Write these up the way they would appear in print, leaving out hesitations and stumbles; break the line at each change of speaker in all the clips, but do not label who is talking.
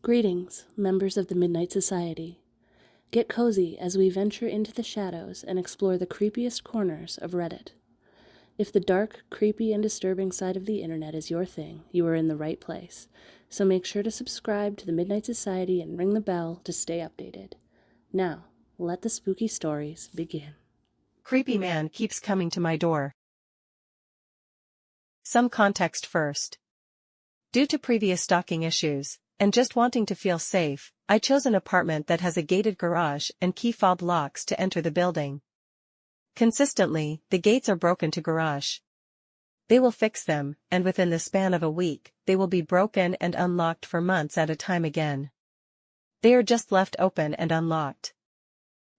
Greetings, members of the Midnyte Society. Get cozy as we venture into the shadows and explore the creepiest corners of Reddit. If the dark, creepy, and disturbing side of the internet is your thing, you are in the right place. So make sure to subscribe to the Midnyte Society and ring the bell to stay updated. Now, let the spooky stories begin.
Creepy man keeps coming to my door. Some context first. Due to previous stalking issues, and just wanting to feel safe, I chose an apartment that has a gated garage and key fob locks to enter the building. Consistently, the gates are broken to garage. They will fix them, and within the span of a week, they will be broken and unlocked for months at a time again. They are just left open and unlocked.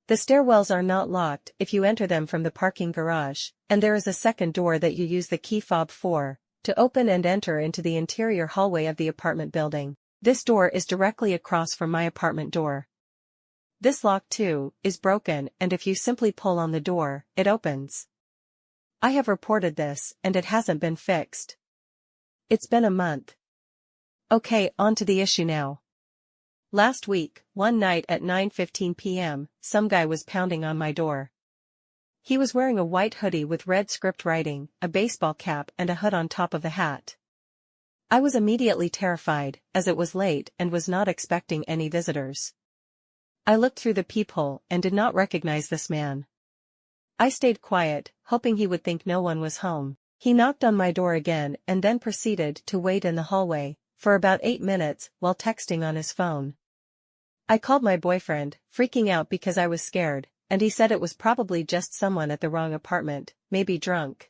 The stairwells are not locked if you enter them from the parking garage, and there is a second door that you use the key fob for, to open and enter into the interior hallway of the apartment building. This door is directly across from my apartment door. This lock, too, is broken, and if you simply pull on the door, it opens. I have reported this, and it hasn't been fixed. It's been a month. Okay, on to the issue now. Last week, one night at 9:15 p.m., some guy was pounding on my door. He was wearing a white hoodie with red script writing, a baseball cap and a hood on top of the hat. I was immediately terrified, as it was late and was not expecting any visitors. I looked through the peephole and did not recognize this man. I stayed quiet, hoping he would think no one was home. He knocked on my door again and then proceeded to wait in the hallway, for about 8 minutes, while texting on his phone. I called my boyfriend, freaking out because I was scared, and he said it was probably just someone at the wrong apartment, maybe drunk.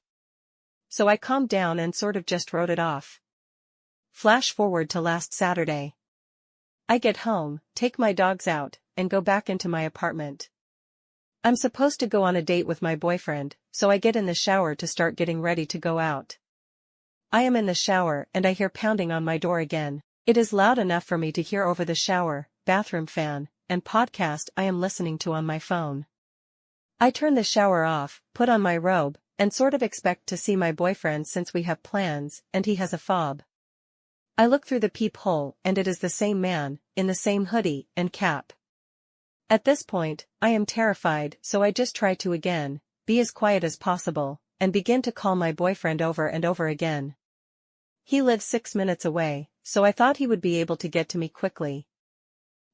So I calmed down and sort of just wrote it off. Flash forward to last Saturday. I get home, take my dogs out, and go back into my apartment. I'm supposed to go on a date with my boyfriend, so I get in the shower to start getting ready to go out. I am in the shower and I hear pounding on my door again. It is loud enough for me to hear over the shower, bathroom fan, and podcast I am listening to on my phone. I turn the shower off, put on my robe, and sort of expect to see my boyfriend since we have plans, and he has a fob. I look through the peephole and it is the same man, in the same hoodie and cap. At this point, I am terrified, so I just try to again, be as quiet as possible, and begin to call my boyfriend over and over again. He lives 6 minutes away, so I thought he would be able to get to me quickly.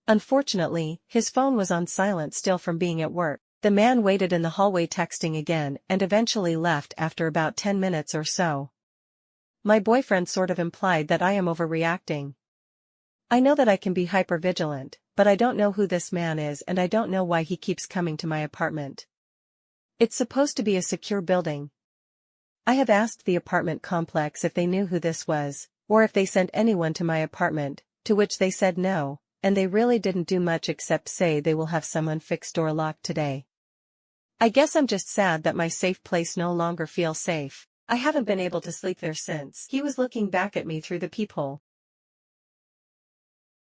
Unfortunately, his phone was on silent still from being at work. The man waited in the hallway texting again and eventually left after about 10 minutes or so. My boyfriend sort of implied that I am overreacting. I know that I can be hypervigilant, but I don't know who this man is and I don't know why he keeps coming to my apartment. It's supposed to be a secure building. I have asked the apartment complex if they knew who this was, or if they sent anyone to my apartment, to which they said no, and they really didn't do much except say they will have someone fix door lock today. I guess I'm just sad that my safe place no longer feels safe. I haven't been able to sleep there since. He was looking back at me through the peephole.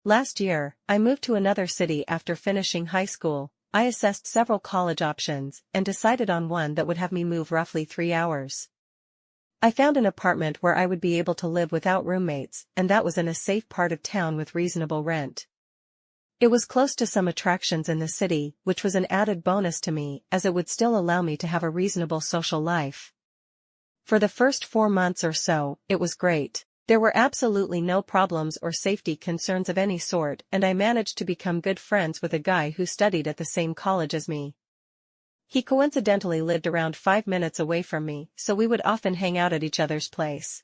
Last year, I moved to another city after finishing high school. I assessed several college options and decided on one that would have me move roughly 3 hours. I found an apartment where I would be able to live without roommates, and that was in a safe part of town with reasonable rent. It was close to some attractions in the city, which was an added bonus to me as it would still allow me to have a reasonable social life. For the first 4 months or so, it was great. There were absolutely no problems or safety concerns of any sort, and I managed to become good friends with a guy who studied at the same college as me. He coincidentally lived around 5 minutes away from me, so we would often hang out at each other's place.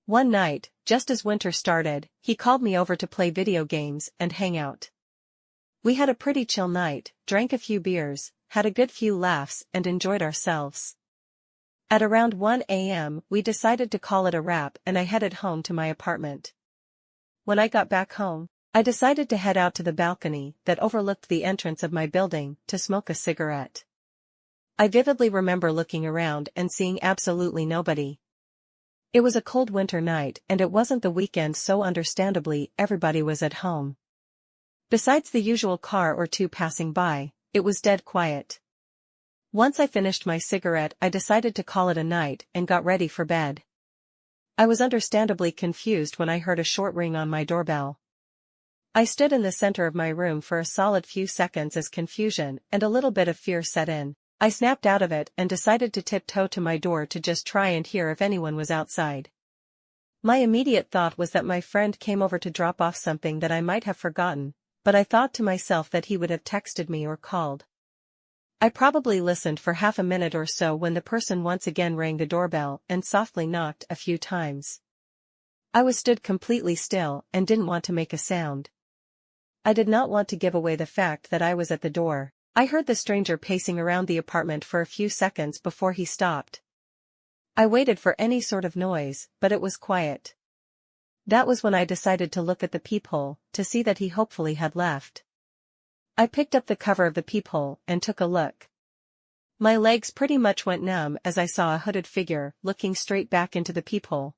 One night, just as winter started, he called me over to play video games and hang out. We had a pretty chill night, drank a few beers, had a good few laughs, and enjoyed ourselves. At around 1 a.m., we decided to call it a wrap and I headed home to my apartment. When I got back home, I decided to head out to the balcony that overlooked the entrance of my building to smoke a cigarette. I vividly remember looking around and seeing absolutely nobody. It was a cold winter night and it wasn't the weekend, so understandably everybody was at home. Besides the usual car or two passing by, it was dead quiet. Once I finished my cigarette, I decided to call it a night and got ready for bed. I was understandably confused when I heard a short ring on my doorbell. I stood in the center of my room for a solid few seconds as confusion and a little bit of fear set in. I snapped out of it and decided to tiptoe to my door to just try and hear if anyone was outside. My immediate thought was that my friend came over to drop off something that I might have forgotten, but I thought to myself that he would have texted me or called. I probably listened for half a minute or so when the person once again rang the doorbell and softly knocked a few times. I stood completely still and didn't want to make a sound. I did not want to give away the fact that I was at the door. I heard the stranger pacing around the apartment for a few seconds before he stopped. I waited for any sort of noise, but it was quiet. That was when I decided to look at the peephole, to see that he hopefully had left. I picked up the cover of the peephole and took a look. My legs pretty much went numb as I saw a hooded figure looking straight back into the peephole.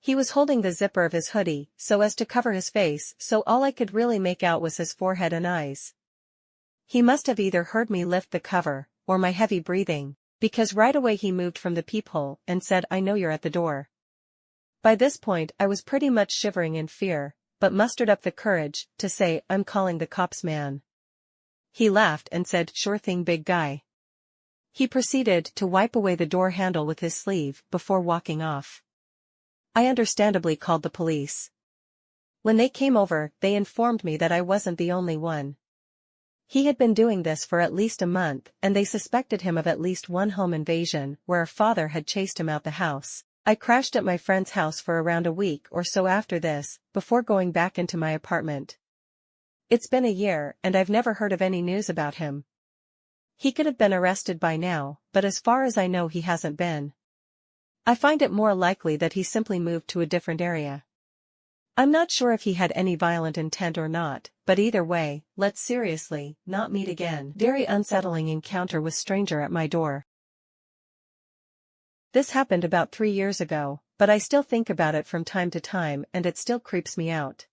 He was holding the zipper of his hoodie so as to cover his face, so all I could really make out was his forehead and eyes. He must have either heard me lift the cover, or my heavy breathing, because right away he moved from the peephole and said, "I know you're at the door." By this point I was pretty much shivering in fear, but mustered up the courage to say, "I'm calling the cops, man." He laughed and said, "Sure thing, big guy." He proceeded to wipe away the door handle with his sleeve before walking off. I understandably called the police. When they came over, they informed me that I wasn't the only one. He had been doing this for at least a month, and they suspected him of at least one home invasion where a father had chased him out the house. I crashed at my friend's house for around a week or so after this, before going back into my apartment. It's been a year, and I've never heard of any news about him. He could have been arrested by now, but as far as I know he hasn't been. I find it more likely that he simply moved to a different area. I'm not sure if he had any violent intent or not, but either way, let's seriously not meet again. Very unsettling encounter with stranger at my door. This happened about 3 years ago, but I still think about it from time to time and it still creeps me out.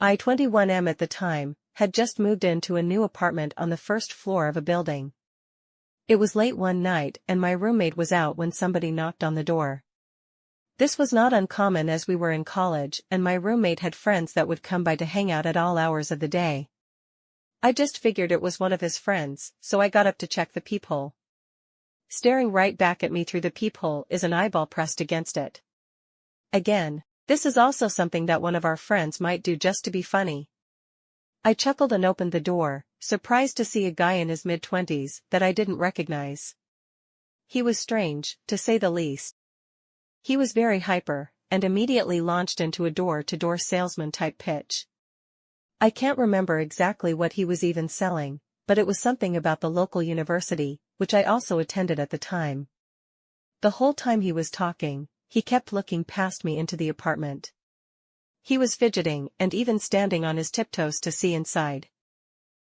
I, 21 at the time, had just moved into a new apartment on the first floor of a building. It was late one night and my roommate was out when somebody knocked on the door. This was not uncommon as we were in college and my roommate had friends that would come by to hang out at all hours of the day. I just figured it was one of his friends, so I got up to check the peephole. Staring right back at me through the peephole is an eyeball pressed against it. Again, this is also something that one of our friends might do just to be funny. I chuckled and opened the door, surprised to see a guy in his mid-20s that I didn't recognize. He was strange, to say the least. He was very hyper, and immediately launched into a door-to-door salesman-type pitch. I can't remember exactly what he was even selling, but it was something about the local university, which I also attended at the time. The whole time he was talking, he kept looking past me into the apartment. He was fidgeting and even standing on his tiptoes to see inside.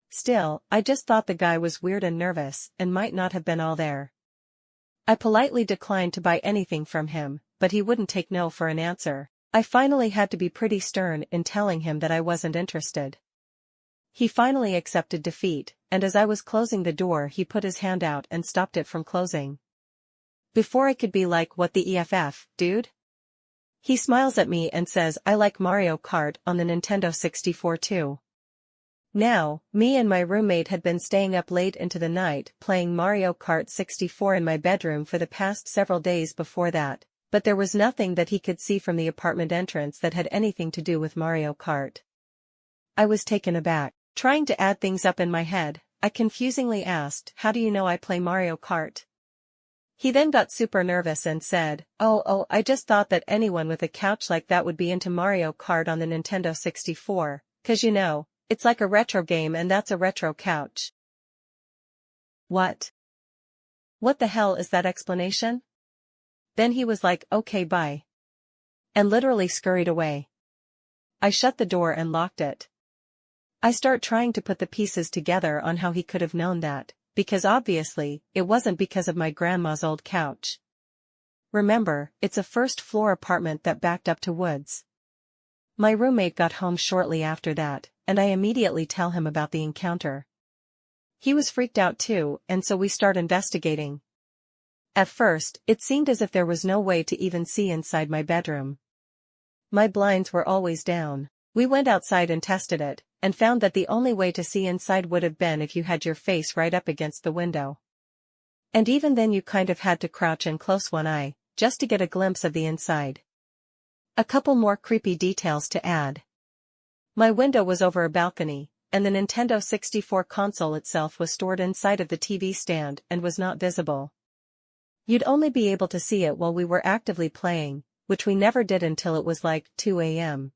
Still, I just thought the guy was weird and nervous and might not have been all there. I politely declined to buy anything from him, but he wouldn't take no for an answer. I finally had to be pretty stern in telling him that I wasn't interested. He finally accepted defeat, and as I was closing the door he put his hand out and stopped it from closing. Before I could be like, "What the EFF, dude?" He smiles at me and says, "I like Mario Kart on the Nintendo 64 too." Now, me and my roommate had been staying up late into the night playing Mario Kart 64 in my bedroom for the past several days before that, but there was nothing that he could see from the apartment entrance that had anything to do with Mario Kart. I was taken aback. Trying to add things up in my head, I confusingly asked, "How do you know I play Mario Kart?" He then got super nervous and said, Oh, I just thought that anyone with a couch like that would be into Mario Kart on the Nintendo 64, 'cause you know, it's like a retro game and that's a retro couch." What? What the hell is that explanation? Then he was like, "Okay, bye," and literally scurried away. I shut the door and locked it. I start trying to put the pieces together on how he could have known that, because obviously, it wasn't because of my grandma's old couch. Remember, it's a first-floor apartment that backed up to woods. My roommate got home shortly after that, and I immediately tell him about the encounter. He was freaked out too, and so we start investigating. At first, it seemed as if there was no way to even see inside my bedroom. My blinds were always down. We went outside and tested it, and found that the only way to see inside would have been if you had your face right up against the window. And even then you kind of had to crouch and close one eye, just to get a glimpse of the inside. A couple more creepy details to add. My window was over a balcony, and the Nintendo 64 console itself was stored inside of the TV stand and was not visible. You'd only be able to see it while we were actively playing, which we never did until it was like 2 a.m.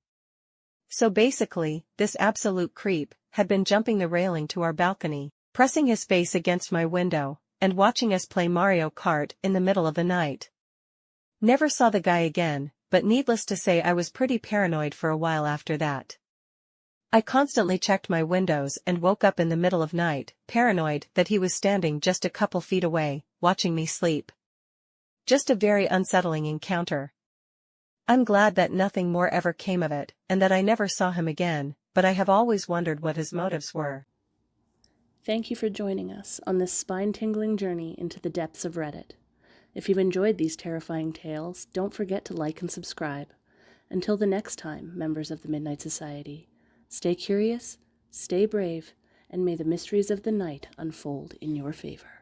So basically, this absolute creep had been jumping the railing to our balcony, pressing his face against my window, and watching us play Mario Kart in the middle of the night. Never saw the guy again, but needless to say I was pretty paranoid for a while after that. I constantly checked my windows and woke up in the middle of night, paranoid that he was standing just a couple feet away, watching me sleep. Just a very unsettling encounter. I'm glad that nothing more ever came of it, and that I never saw him again, but I have always wondered what his motives were.
Thank you for joining us on this spine-tingling journey into the depths of Reddit. If you've enjoyed these terrifying tales, don't forget to like and subscribe. Until the next time, members of the Midnyte Society, stay curious, stay brave, and may the mysteries of the night unfold in your favor.